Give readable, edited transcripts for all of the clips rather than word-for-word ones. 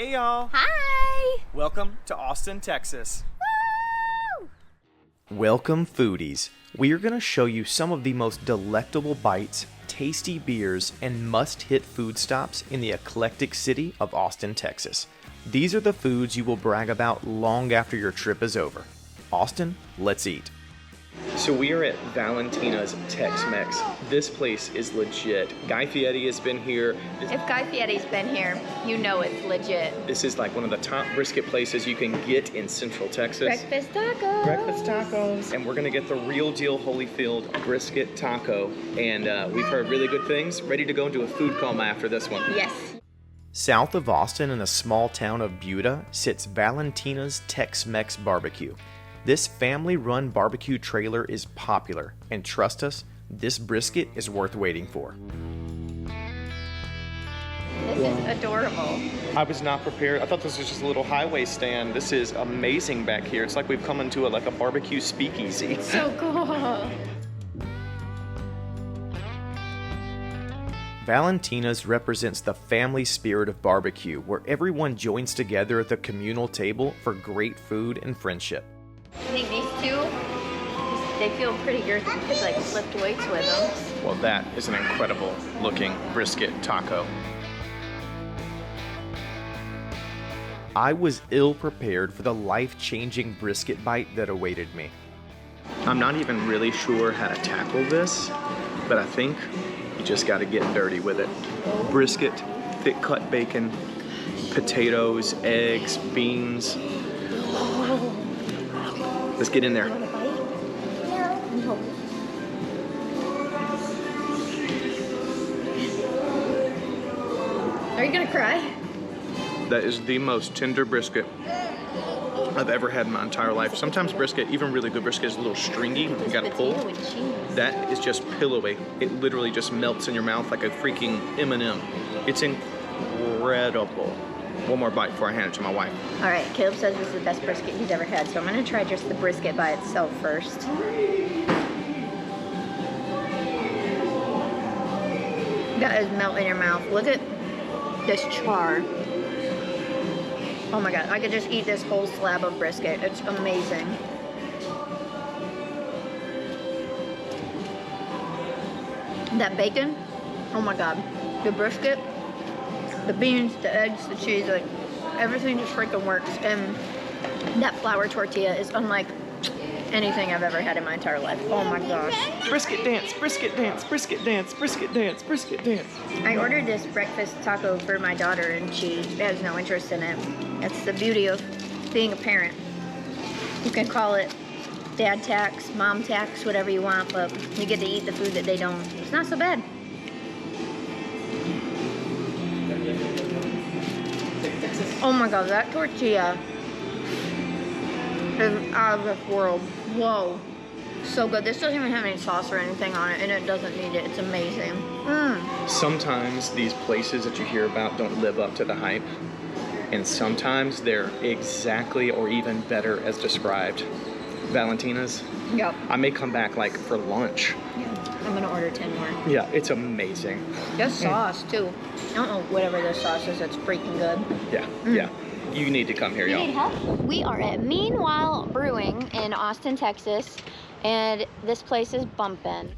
Hey y'all! Hi! Welcome to Austin, Texas. Woo! Welcome foodies. We are going to show you some of the most delectable bites, tasty beers, and must-hit food stops in the eclectic city of Austin, Texas. These are the foods you will brag about long after your trip is over. Austin, let's eat. So we are at Valentina's Tex-Mex. This place is legit. Guy Fieri has been here. If Guy Fieri's been here, you know it's legit. This is like one of the top brisket places you can get in Central Texas. Breakfast tacos. Breakfast tacos. And we're gonna get the real deal Holyfield brisket taco. And we've heard really good things. Ready to go into a food coma after this one. Yes. South of Austin in the small town of Buda sits Valentina's Tex-Mex Barbecue. This family-run barbecue trailer is popular, and trust us, this brisket is worth waiting for. This is adorable. I was not prepared. I thought this was just a little highway stand. This is amazing back here. It's like we've come into a barbecue speakeasy. So cool. Valentina's represents the family spirit of barbecue, where everyone joins together at the communal table for great food and friendship. I think these two, they feel pretty girthy. You could lift weights with them. Well, that is an incredible looking brisket taco. I was ill prepared for the life-changing brisket bite that awaited me. I'm not even really sure how to tackle this, but I think you just got to get dirty with it. Brisket, thick cut bacon, potatoes, eggs, beans. Let's get in there. Are you gonna cry? That is the most tender brisket I've ever had in my entire life. Sometimes brisket, even really good brisket, is a little stringy. You gotta pull. That is just pillowy. It literally just melts in your mouth like a freaking M&M. It's incredible. One more bite before I hand it to my wife. All right, Caleb says this is the best brisket he's ever had, so I'm gonna try just the brisket by itself first. That is melt in your mouth. Look at this char. Oh my God, I could just eat this whole slab of brisket. It's amazing. That bacon, oh my God. The brisket, the beans, the eggs, the cheese, everything just freaking works. And that flour tortilla is unlike anything I've ever had in my entire life. Oh my gosh. Brisket dance, brisket dance, brisket dance, brisket dance, brisket dance. I ordered this breakfast taco for my daughter and she has no interest in it. That's the beauty of being a parent. You can call it dad tax, mom tax, whatever you want, but you get to eat the food that they don't. It's not so bad. Oh my God, that tortilla is out of this world. Whoa. So good. This doesn't even have any sauce or anything on it, and it doesn't need it. It's amazing. Sometimes these places that you hear about don't live up to the hype, and sometimes they're exactly or even better as described. Valentina's. Yep. I may come back for lunch. Yeah. I'm gonna order 10 more. Yeah, it's amazing. This sauce too. I don't know whatever this sauce is. It's freaking good. Yeah, yeah. You need to come here, y'all. You need help? We are at Meanwhile Brewing in Austin, Texas, and this place is bumping.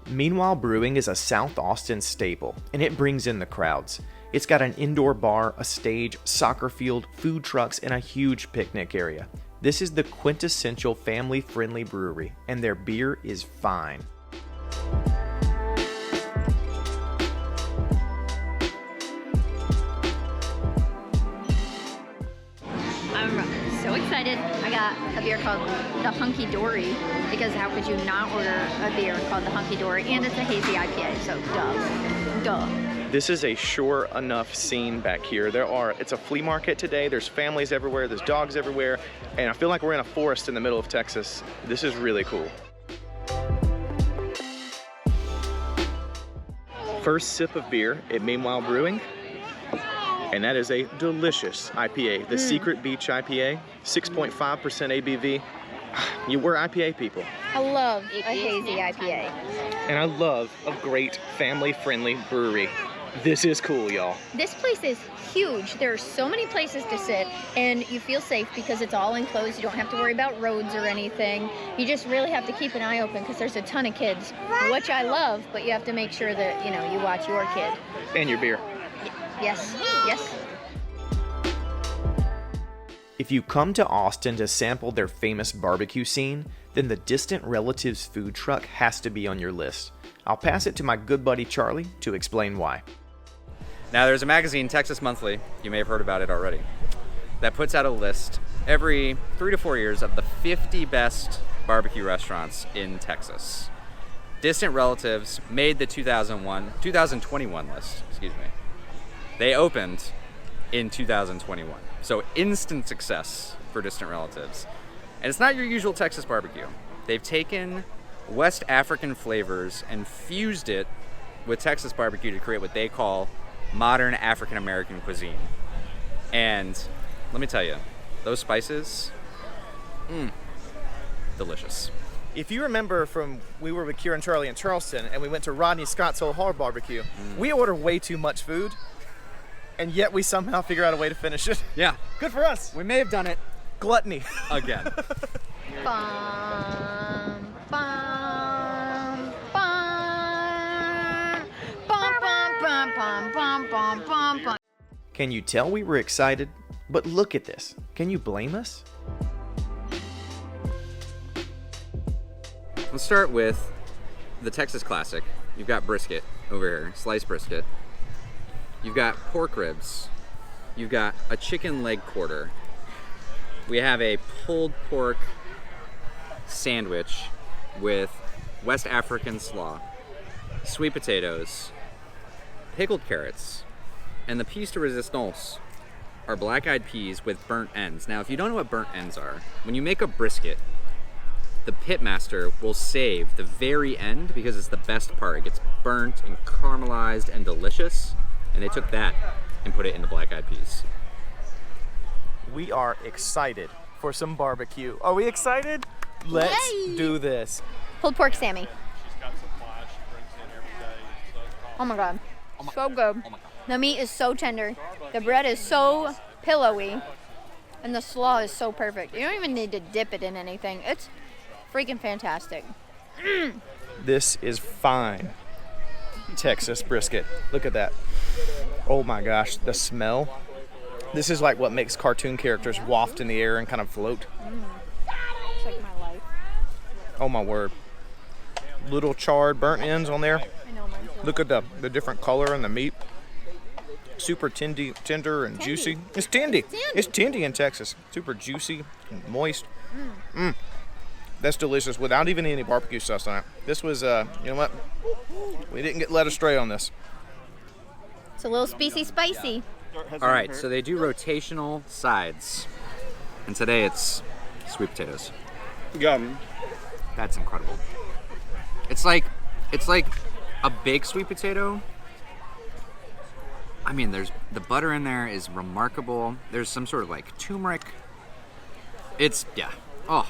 Meanwhile Brewing is a South Austin staple, and it brings in the crowds. It's got an indoor bar, a stage, soccer field, food trucks, and a huge picnic area. This is the quintessential family-friendly brewery, and their beer is fine. I'm so excited. I got a beer called the Hunky Dory because how could you not order a beer called the Hunky Dory? And it's a hazy IPA, so duh. This is a sure enough scene back here. It's a flea market today. There's families everywhere, there's dogs everywhere, and I feel like we're in a forest in the middle of Texas. This is really cool. First sip of beer at Meanwhile Brewing, and that is a delicious IPA, the Secret Beach IPA, 6.5% ABV. We're IPA people. I love a hazy IPA. And I love a great family-friendly brewery. This is cool, y'all. This place is huge. There are so many places to sit, and you feel safe because it's all enclosed. You don't have to worry about roads or anything. You just really have to keep an eye open because there's a ton of kids, which I love, but you have to make sure that, you watch your kid. And your beer. Yes, yes. If you come to Austin to sample their famous barbecue scene, then the Distant Relatives food truck has to be on your list. I'll pass it to my good buddy Charlie to explain why. Now, there's a magazine, Texas Monthly, you may have heard about it already, that puts out a list every 3 to 4 years of the 50 best barbecue restaurants in Texas. Distant Relatives made the 2021 list, excuse me. They opened in 2021. So instant success for Distant Relatives. And it's not your usual Texas barbecue. They've taken West African flavors and fused it with Texas barbecue to create what they call modern African American cuisine. And let me tell you, those spices, delicious. If you remember we were with Kieran and Charlie in Charleston and we went to Rodney Scott's Old Hard Barbecue, we order way too much food, and yet we somehow figure out a way to finish it. Yeah, Good for us. we may have done it Gluttony. again. Bum, bum, bum, bum, bum, bum, bum, bum, bum, bum. Can you tell we were excited? But look at this. Can you blame us? Let's start with the Texas classic. You've got brisket over here, sliced brisket. You've got pork ribs. You've got a chicken leg quarter. We have a pulled pork sandwich with West African slaw, sweet potatoes, pickled carrots, and the piece de resistance are black-eyed peas with burnt ends. Now, if you don't know what burnt ends are, when you make a brisket, the pitmaster will save the very end because it's the best part. It gets burnt and caramelized and delicious, and they took that and put it in the black-eyed peas. We are excited for some barbecue. Are we excited? Let's Yay! do this. Pulled pork Sammy. Oh my god. So good. The meat is so tender. The bread is so pillowy. And the slaw is so perfect. You don't even need to dip it in anything. It's freaking fantastic. This is fine. Texas brisket. Look at that. Oh my gosh, the smell. This is like what makes cartoon characters waft in the air and kind of float. It's like my life. Oh my word. Little charred burnt ends on there. I know mine too. Look at the different color in the meat. Super tender and juicy. It's tendy. It's tendy in Texas. Super juicy and moist. That's delicious without even any barbecue sauce on it. This was, you know what? We didn't get led astray on this. It's a little spicy. All right, so they do rotational sides, and today it's sweet potatoes. Yum. That's incredible. It's like a big sweet potato. I mean, there's the butter in there is remarkable. There's some sort of like turmeric. It's Oh.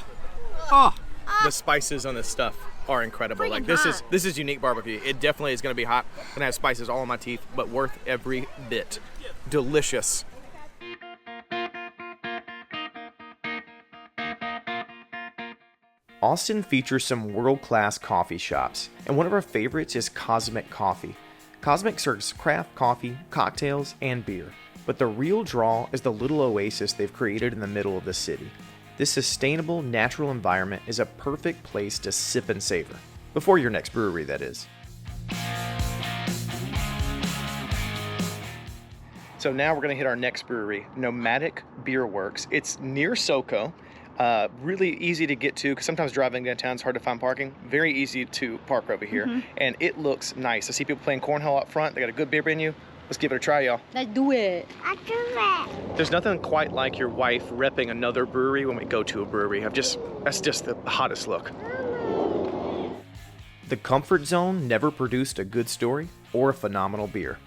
The spices on this stuff are incredible. Freaking Like hot. this is unique barbecue. It definitely is going to be hot. Gonna have spices all in my teeth, but worth every bit. Delicious. Austin features some world-class coffee shops, and one of our favorites is Cosmic Coffee. Cosmic serves craft coffee, cocktails, and beer, but the real draw is the little oasis they've created in the middle of the city. This sustainable, natural environment is a perfect place to sip and savor. Before your next brewery, that is. So now we're going to hit our next brewery, Nomadic Beerworks. It's near SoCo. Really easy to get to because sometimes driving downtown is hard to find parking. Very easy to park over here. And it looks nice. I see people playing cornhole up front. They got a good beer menu. Let's give it a try, y'all. Let's do it. There's nothing quite like your wife repping another brewery when we go to a brewery. That's just the hottest look. The comfort zone never produced a good story or a phenomenal beer.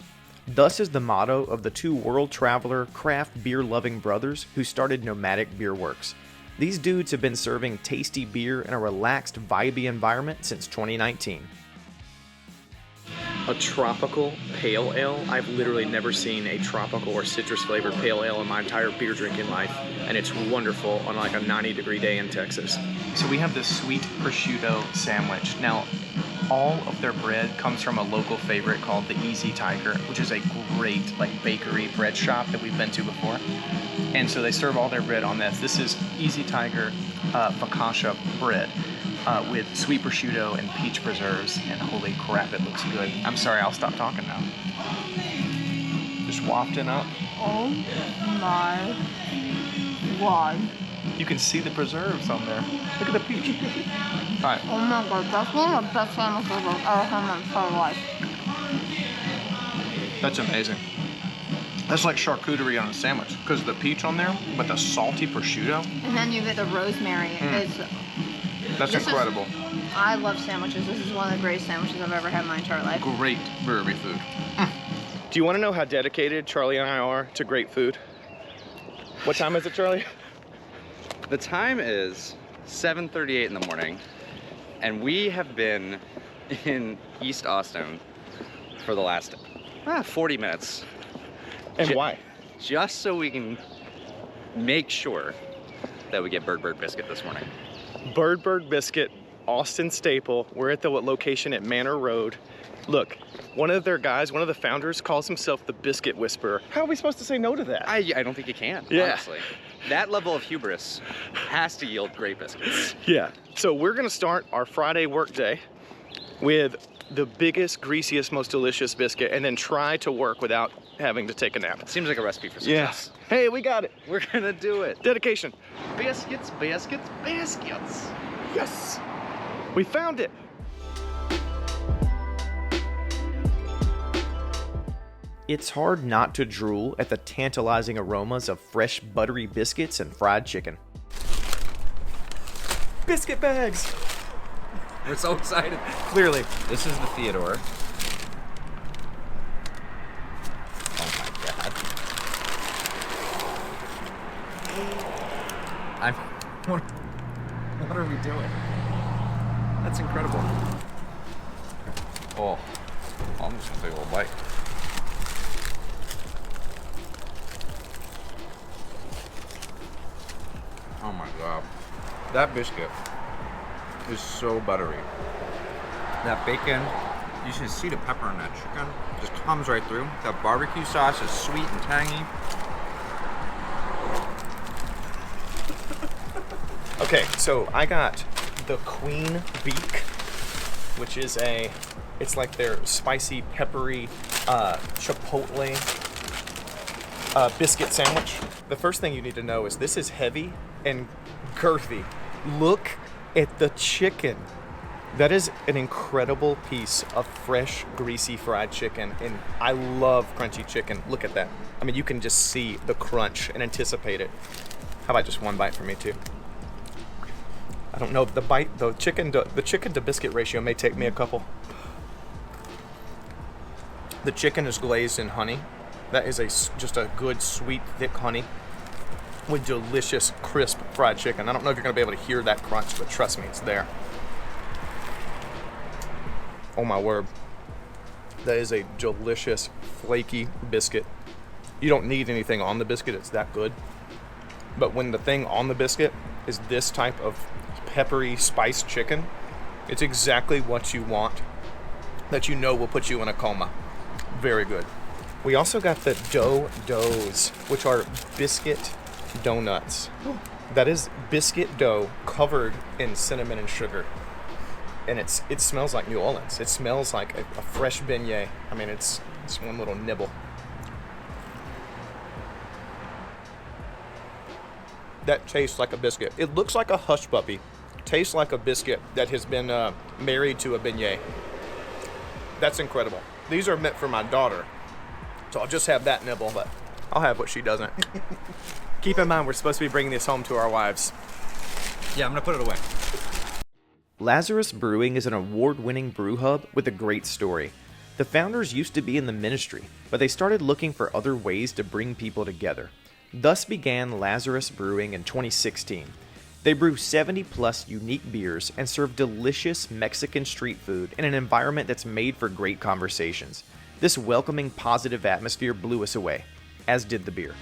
Thus is the motto of the two world traveler, craft beer-loving brothers who started Nomadic Beerworks. These dudes have been serving tasty beer in a relaxed, vibey environment since 2019. a tropical pale ale. I've literally never seen a tropical or citrus flavored pale ale in my entire beer drinking life, and it's wonderful on like a 90-degree day in Texas. So we have this sweet prosciutto sandwich. Now, all of their bread comes from a local favorite called the Easy Tiger, which is a great like bakery bread shop that we've been to before. And so they serve all their bread on this. This is Easy Tiger focaccia bread with sweet prosciutto and peach preserves, and holy crap, it looks good. I'm sorry, I'll stop talking now. Just wafting up. Oh my god. You can see the preserves on there. Look at the peach. All right. Oh my god, that's one of the best sandwiches I've ever had in my entire life. That's amazing. That's like charcuterie on a sandwich because of the peach on there, but the salty prosciutto. And then you get the rosemary. That's incredible. I love sandwiches. This is one of the greatest sandwiches I've ever had in my entire life. Great brewery food. Do you want to know how dedicated Charlie and I are to great food? What time is it, Charlie? The time is 7:38 in the morning, and we have been in East Austin for the last 40 minutes. And why? Just so we can make sure that we get Bird Biscuit this morning. Bird Biscuit, Austin staple. We're at the location at Manor Road. Look, one of their guys, one of the founders, calls himself the Biscuit Whisperer. How are we supposed to say no to that? I don't think you can, honestly. That level of hubris has to yield great biscuits. Yeah. So we're gonna start our Friday work day with the biggest, greasiest, most delicious biscuit, and then try to work without having to take a nap. Seems like a recipe for success. Yes. Hey, we got it. We're gonna do it. Dedication. Biscuits, biscuits, biscuits. Yes. We found it. It's hard not to drool at the tantalizing aromas of fresh, buttery biscuits and fried chicken. Biscuit bags! We're so excited. Clearly. This is the Theodore. Oh my god. What are we doing? That's incredible. Oh, I'm just gonna take a little bite. Oh my god. That biscuit is so buttery. That bacon, you should see the pepper in that chicken. Just comes right through. That barbecue sauce is sweet and tangy. Okay, so I got the Queen Beak, which is it's like their spicy, peppery, chipotle biscuit sandwich. The first thing you need to know is this is heavy and girthy. Look at the chicken. That is an incredible piece of fresh, greasy fried chicken, and I love crunchy chicken. Look at that. I mean, you can just see the crunch and anticipate it. How about just one bite for me too? I don't know, the chicken to biscuit ratio may take me a couple. The chicken is glazed in honey. That is just a good, sweet, thick honey with delicious, crisp fried chicken. I don't know if you're gonna be able to hear that crunch, but trust me, it's there. Oh my word. That is a delicious, flaky biscuit. You don't need anything on the biscuit, it's that good. But when the thing on the biscuit is this type of peppery, spiced chicken, it's exactly what you want, that you know will put you in a coma. Very good. We also got the doughs, which are biscuit donuts. That is biscuit dough covered in cinnamon and sugar. And it smells like New Orleans. It smells like a fresh beignet. I mean, it's one little nibble. That tastes like a biscuit. It looks like a hush puppy. Tastes like a biscuit that has been married to a beignet. That's incredible. These are meant for my daughter. So I'll just have that nibble, but I'll have what she doesn't. Keep in mind, we're supposed to be bringing this home to our wives. Yeah, I'm gonna put it away. Lazarus Brewing is an award-winning brew hub with a great story. The founders used to be in the ministry, but they started looking for other ways to bring people together. Thus began Lazarus Brewing in 2016. They brew 70 plus unique beers and serve delicious Mexican street food in an environment that's made for great conversations. This welcoming, positive atmosphere blew us away, as did the beer.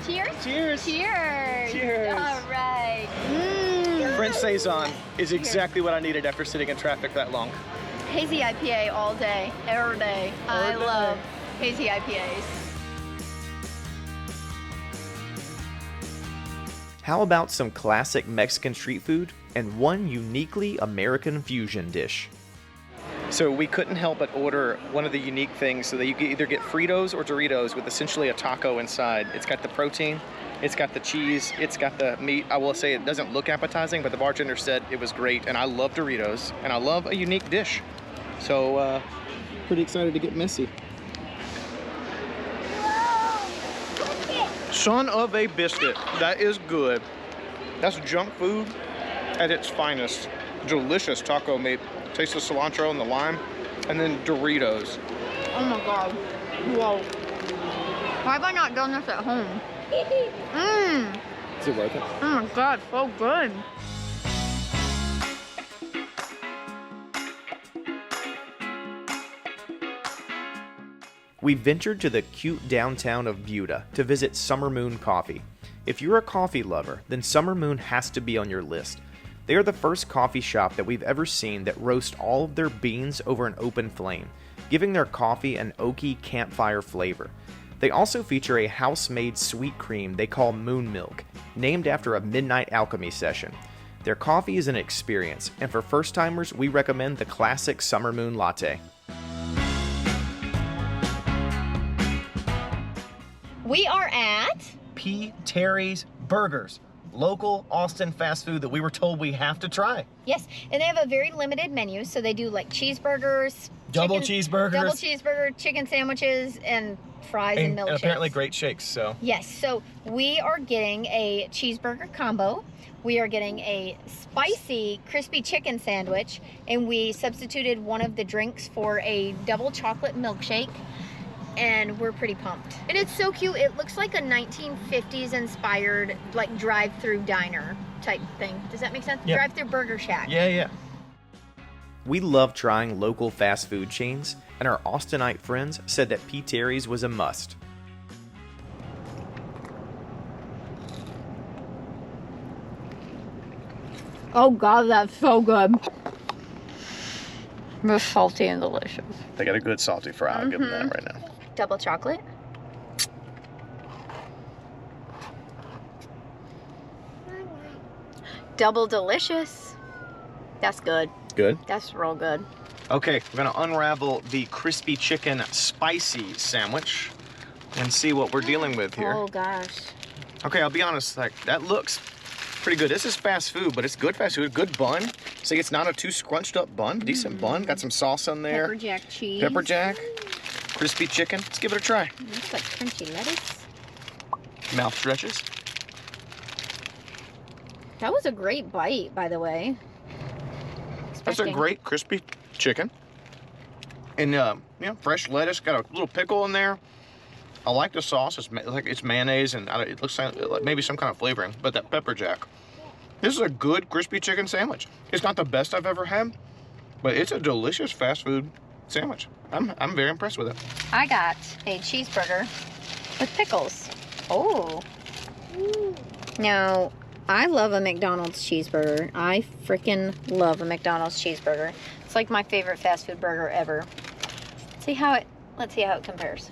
Cheers. Cheers. Cheers. Cheers. All right. French Saison is exactly what I needed after sitting in traffic that long. Hazy IPA all day, every day. I Every day. love hazy IPAs. How about some classic Mexican street food and one uniquely American fusion dish? So we couldn't help but order one of the unique things so that you can either get Fritos or Doritos with essentially a taco inside. It's got the protein, it's got the cheese, it's got the meat. I will say it doesn't look appetizing, but the bartender said it was great, and I love Doritos, and I love a unique dish. So, pretty excited to get messy. Son of a biscuit. That is good. That's junk food at its finest. Delicious taco meat. Taste the cilantro and the lime. And then Doritos. Oh my god. Whoa. Why have I not done this at home? Mmm. Is it worth it? Oh my god, so good. We ventured to the cute downtown of Buda to visit Summer Moon Coffee. If you're a coffee lover, then Summer Moon has to be on your list. They are the first coffee shop that we've ever seen that roast all of their beans over an open flame, giving their coffee an oaky campfire flavor. They also feature a house-made sweet cream they call Moon Milk, named after a midnight alchemy session. Their coffee is an experience, and for first-timers, we recommend the classic Summer Moon Latte. We are at P. Terry's Burgers, local Austin fast food that we were told we have to try. Yes, and they have a very limited menu, so they do like cheeseburgers, Double chicken- cheeseburgers. double cheeseburger, chicken sandwiches, and fries and milkshakes. And apparently great shakes, so. Yes, so we are getting a cheeseburger combo. We are getting a spicy crispy chicken sandwich, and we substituted one of the drinks for a double chocolate milkshake. And we're pretty pumped. And it's so cute. It looks like a 1950s inspired like drive-through diner type thing. Does that make sense? Yeah. Drive-through burger shack. Yeah. We love trying local fast food chains, and our Austinite friends said that P. Terry's was a must. Oh god, that's so good. It's salty and delicious. They got a good salty fry. I'll give them that right now. Double chocolate. Double delicious. That's good. Good. That's real good. Okay, we're gonna unravel the crispy chicken spicy sandwich and see what we're dealing with here. Oh gosh. Okay, I'll be honest, like that looks pretty good. This is fast food, but it's good fast food. Good bun. See, it's not a too scrunched up bun. Decent bun. Got some sauce on there. Pepper jack cheese. Pepper jack. Crispy chicken. Let's give it a try. Looks like crunchy lettuce. Mouth stretches. That was a great bite, by the way. That's a great crispy chicken. And fresh lettuce. Got a little pickle in there. I like the sauce. It's mayonnaise and it looks like maybe some kind of flavoring. But that pepper jack. This is a good crispy chicken sandwich. It's not the best I've ever had, but it's a delicious fast food sandwich. I'm very impressed with it. I got a cheeseburger with pickles. Oh. Now, I love a McDonald's cheeseburger. I freaking love a McDonald's cheeseburger. It's like my favorite fast food burger ever. Let's see how it compares.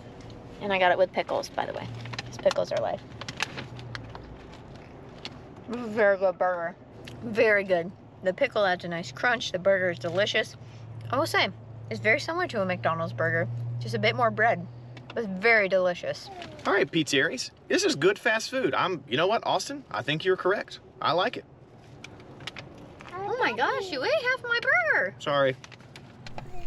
And I got it with pickles, by the way. Because pickles are life. This is a very good burger. Very good. The pickle adds a nice crunch. The burger is delicious. I will say, it's very similar to a McDonald's burger. Just a bit more bread. It's very delicious. All right, P. Terry's. This is good fast food. You know what, Austin? I think you're correct. I like it. Oh my gosh, you ate half my burger. Sorry.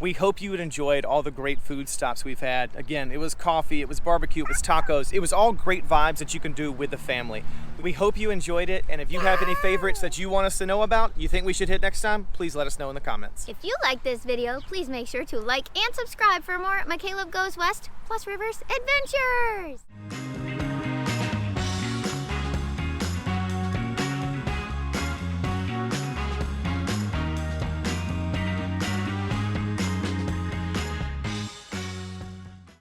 We hope you enjoyed all the great food stops we've had. Again, it was coffee, it was barbecue, it was tacos. It was all great vibes that you can do with the family. We hope you enjoyed it, and if you have any favorites that you want us to know about, you think we should hit next time, please let us know in the comments. If you like this video, please make sure to like and subscribe for more MiCaleb Goes West plus Rivers Adventures.